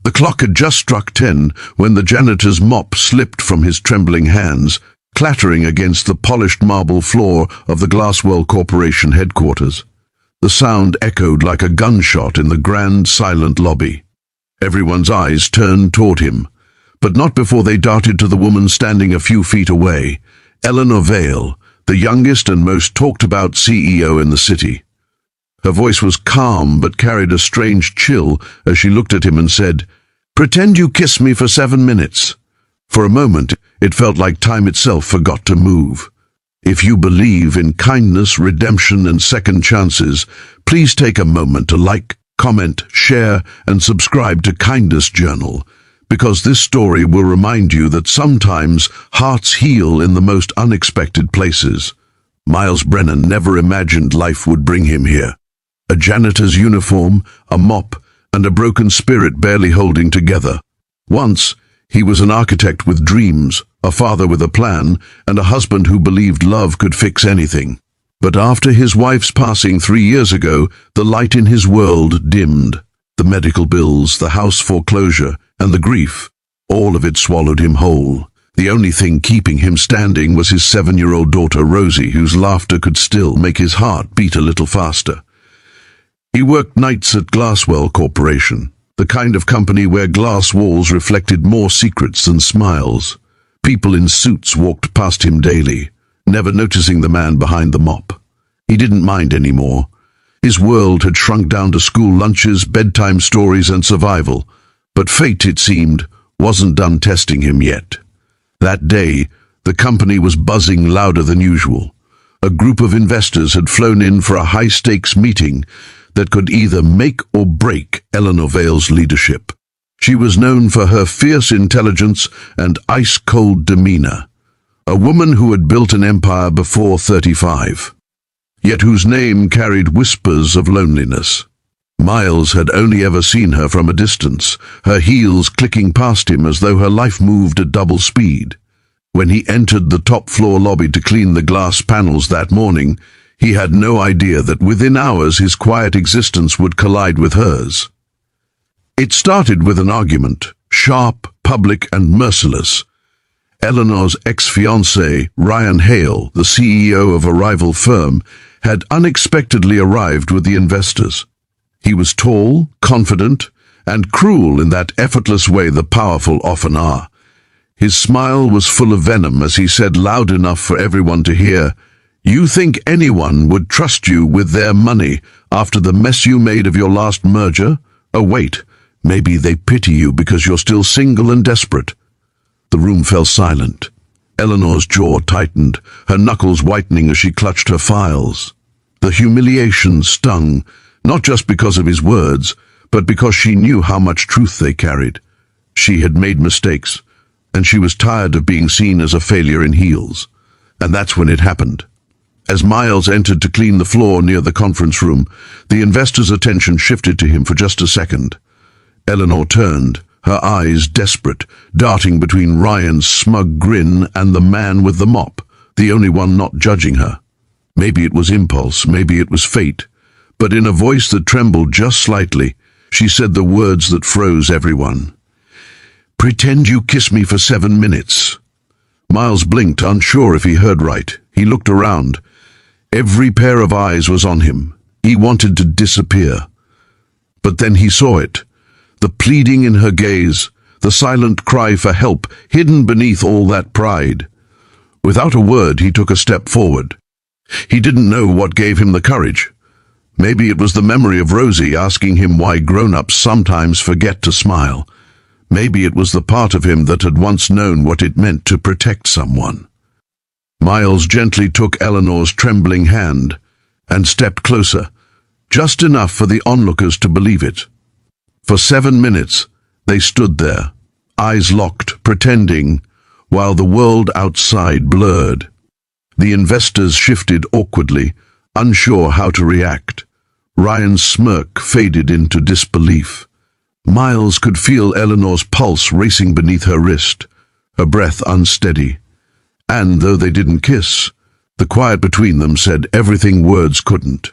The clock had just struck 10 when the janitor's mop slipped from his trembling hands, clattering against the polished marble floor of the Glasswell Corporation headquarters. The sound echoed like a gunshot in the grand, silent lobby. Everyone's eyes turned toward him, but not before they darted to the woman standing a few feet away, Eleanor Vale, the youngest and most talked-about CEO in the city. Her voice was calm but carried a strange chill as she looked at him and said, "Pretend you kiss me for 7 minutes." For a moment, it felt like time itself forgot to move. If you believe in kindness, redemption, and second chances, please take a moment to like, comment, share, and subscribe to Kindness Journal, because this story will remind you that sometimes hearts heal in the most unexpected places. Miles Brennan never imagined life would bring him here. A janitor's uniform, a mop, and a broken spirit barely holding together. Once, he was an architect with dreams, a father with a plan, and a husband who believed love could fix anything. But after his wife's passing 3 years ago, the light in his world dimmed. The medical bills, the house foreclosure, and the grief, all of it swallowed him whole. The only thing keeping him standing was his 7-year-old daughter Rosie, whose laughter could still make his heart beat a little faster. He worked nights at Glasswell Corporation, the kind of company where glass walls reflected more secrets than smiles. People in suits walked past him daily, never noticing the man behind the mop. He didn't mind anymore. His world had shrunk down to school lunches, bedtime stories, and survival. But fate, it seemed, wasn't done testing him yet. That day, the company was buzzing louder than usual. A group of investors had flown in for a high-stakes meeting that could either make or break Eleanor Vale's leadership. She was known for her fierce intelligence and ice-cold demeanor, a woman who had built an empire before 35, yet whose name carried whispers of loneliness. Miles had only ever seen her from a distance, her heels clicking past him as though her life moved at double speed. When he entered the top-floor lobby to clean the glass panels that morning, he had no idea that within hours his quiet existence would collide with hers. It started with an argument, sharp, public, and merciless. Eleanor's ex-fiancé, Ryan Hale, the CEO of a rival firm, had unexpectedly arrived with the investors. He was tall, confident, and cruel in that effortless way the powerful often are. His smile was full of venom as he said loud enough for everyone to hear, "You think anyone would trust you with their money after the mess you made of your last merger? Oh wait, maybe they pity you because you're still single and desperate." The room fell silent. Eleanor's jaw tightened, her knuckles whitening as she clutched her files. The humiliation stung, not just because of his words, but because she knew how much truth they carried. She had made mistakes, and she was tired of being seen as a failure in heels. And that's when it happened. As Miles entered to clean the floor near the conference room, the investors' attention shifted to him for just a second. Eleanor turned, her eyes desperate, darting between Ryan's smug grin and the man with the mop, the only one not judging her. Maybe it was impulse, maybe it was fate, but in a voice that trembled just slightly, she said the words that froze everyone. "Pretend you kiss me for 7 minutes." Miles blinked, unsure if he heard right. He looked around. Every pair of eyes was on him. He wanted to disappear. But then he saw it. The pleading in her gaze, the silent cry for help hidden beneath all that pride. Without a word, he took a step forward. He didn't know what gave him the courage. Maybe it was the memory of Rosie asking him why grown-ups sometimes forget to smile. Maybe it was the part of him that had once known what it meant to protect someone. Miles gently took Eleanor's trembling hand and stepped closer, just enough for the onlookers to believe it. For 7 minutes, they stood there, eyes locked, pretending, while the world outside blurred. The investors shifted awkwardly, unsure how to react. Ryan's smirk faded into disbelief. Miles could feel Eleanor's pulse racing beneath her wrist, her breath unsteady. And though they didn't kiss, the quiet between them said everything words couldn't.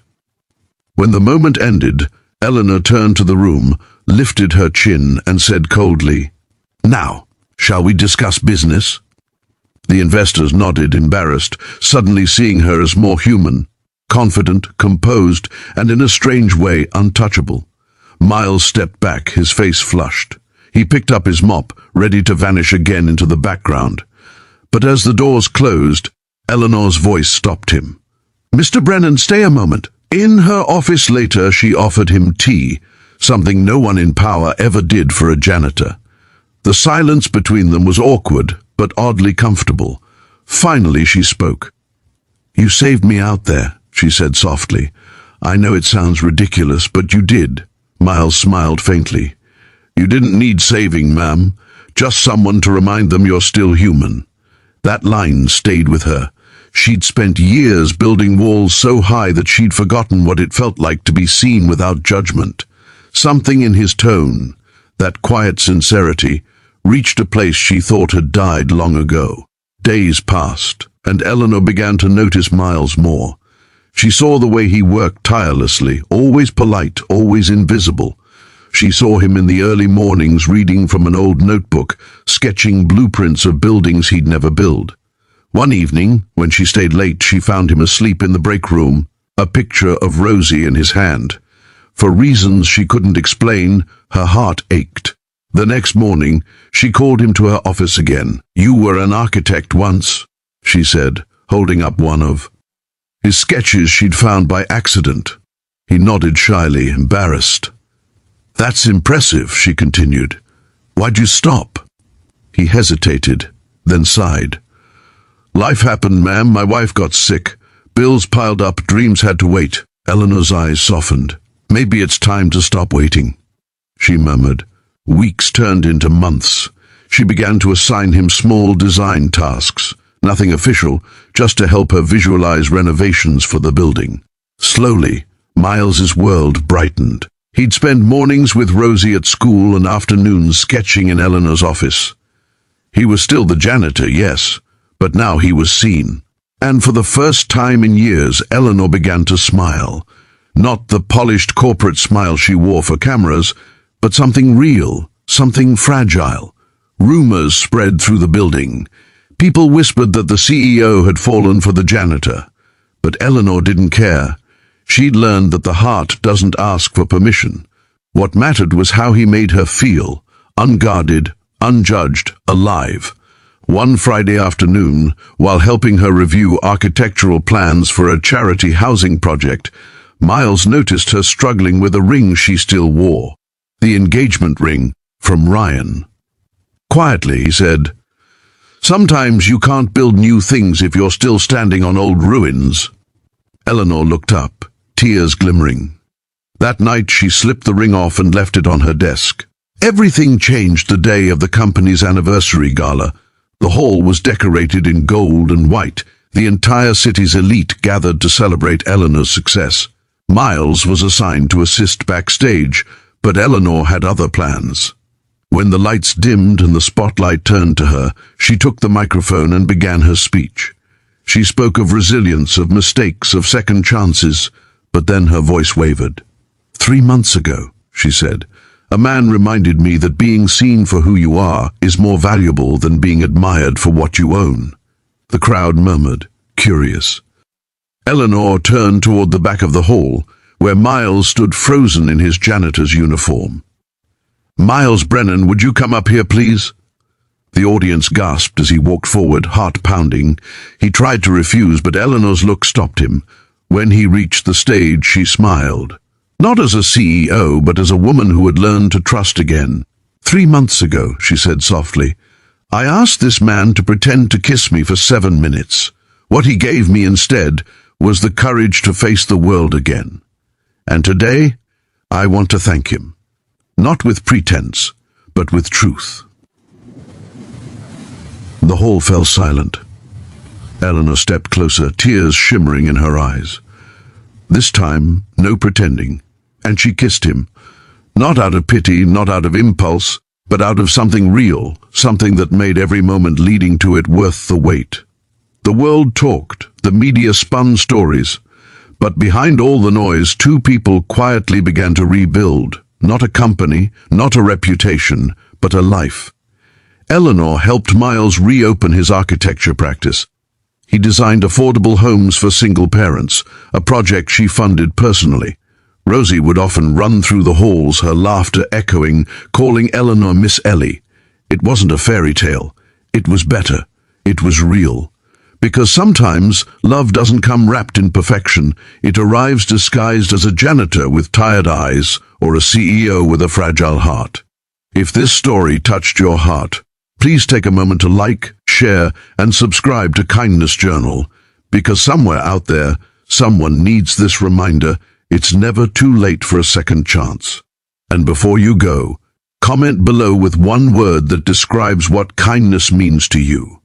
When the moment ended, Eleanor turned to the room, lifted her chin, and said coldly, "Now, shall we discuss business?" The investors nodded, embarrassed, suddenly seeing her as more human, confident, composed, and in a strange way untouchable. Miles stepped back, his face flushed. He picked up his mop, ready to vanish again into the background. But as the doors closed, Eleanor's voice stopped him. "Mr. Brennan, stay a moment." In her office later, she offered him tea, something no one in power ever did for a janitor. The silence between them was awkward, but oddly comfortable. Finally she spoke. "You saved me out there," she said softly. "I know it sounds ridiculous, but you did." Miles smiled faintly. "You didn't need saving, ma'am. Just someone to remind them you're still human." That line stayed with her. She'd spent years building walls so high that she'd forgotten what it felt like to be seen without judgment. Something in his tone, that quiet sincerity, reached a place she thought had died long ago. Days passed, and Eleanor began to notice Miles more. She saw the way he worked tirelessly, always polite, always invisible. She saw him in the early mornings reading from an old notebook, sketching blueprints of buildings he'd never built. One evening, when she stayed late, she found him asleep in the break room, a picture of Rosie in his hand. For reasons she couldn't explain, her heart ached. The next morning, she called him to her office again. "You were an architect once," she said, holding up one of his sketches she'd found by accident. He nodded shyly, embarrassed. "That's impressive," she continued. "Why'd you stop?" He hesitated, then sighed. "Life happened, ma'am. My wife got sick. Bills piled up, dreams had to wait." Eleanor's eyes softened. "Maybe it's time to stop waiting," she murmured. Weeks turned into months. She began to assign him small design tasks. Nothing official, just to help her visualize renovations for the building. Slowly, Miles's world brightened. He'd spend mornings with Rosie at school and afternoons sketching in Eleanor's office. He was still the janitor, yes, but now he was seen. And for the first time in years, Eleanor began to smile. Not the polished corporate smile she wore for cameras, but something real, something fragile. Rumors spread through the building. People whispered that the CEO had fallen for the janitor. But Eleanor didn't care. She'd learned that the heart doesn't ask for permission. What mattered was how he made her feel, unguarded, unjudged, alive. One Friday afternoon, while helping her review architectural plans for a charity housing project, Miles noticed her struggling with a ring she still wore. The engagement ring from Ryan. Quietly, he said, "Sometimes you can't build new things if you're still standing on old ruins." Eleanor looked up, tears glimmering. That night she slipped the ring off and left it on her desk. Everything changed the day of the company's anniversary gala. The hall was decorated in gold and white. The entire city's elite gathered to celebrate Eleanor's success. Miles was assigned to assist backstage, but Eleanor had other plans. When the lights dimmed and the spotlight turned to her, she took the microphone and began her speech. She spoke of resilience, of mistakes, of second chances, but then her voice wavered. "3 months ago," she said, "a man reminded me that being seen for who you are is more valuable than being admired for what you own." The crowd murmured, curious. Eleanor turned toward the back of the hall, where Miles stood frozen in his janitor's uniform. "Miles Brennan, would you come up here, please?" The audience gasped as he walked forward, heart pounding. He tried to refuse, but Eleanor's look stopped him. When he reached the stage, she smiled. Not as a CEO, but as a woman who had learned to trust again. "3 months ago," she said softly, "I asked this man to pretend to kiss me for 7 minutes. What he gave me instead was the courage to face the world again. And today, I want to thank him. Not with pretense, but with truth." The hall fell silent. Eleanor stepped closer, tears shimmering in her eyes. This time, no pretending, and she kissed him. Not out of pity, not out of impulse, but out of something real, something that made every moment leading to it worth the wait. The world talked, the media spun stories, But behind all the noise, two people quietly began to rebuild. Not a company, not a reputation, but a life. Eleanor helped Miles reopen his architecture practice. He designed affordable homes for single parents, a project she funded personally. Rosie would often run through the halls, her laughter echoing, calling Eleanor Miss Ellie. It wasn't a fairy tale. It was better. It was real. Because sometimes love doesn't come wrapped in perfection. It arrives disguised as a janitor with tired eyes or a CEO with a fragile heart. If this story touched your heart, please take a moment to like, share, and subscribe to Kindness Journal, because somewhere out there, someone needs this reminder: it's never too late for a second chance. And before you go, comment below with one word that describes what kindness means to you.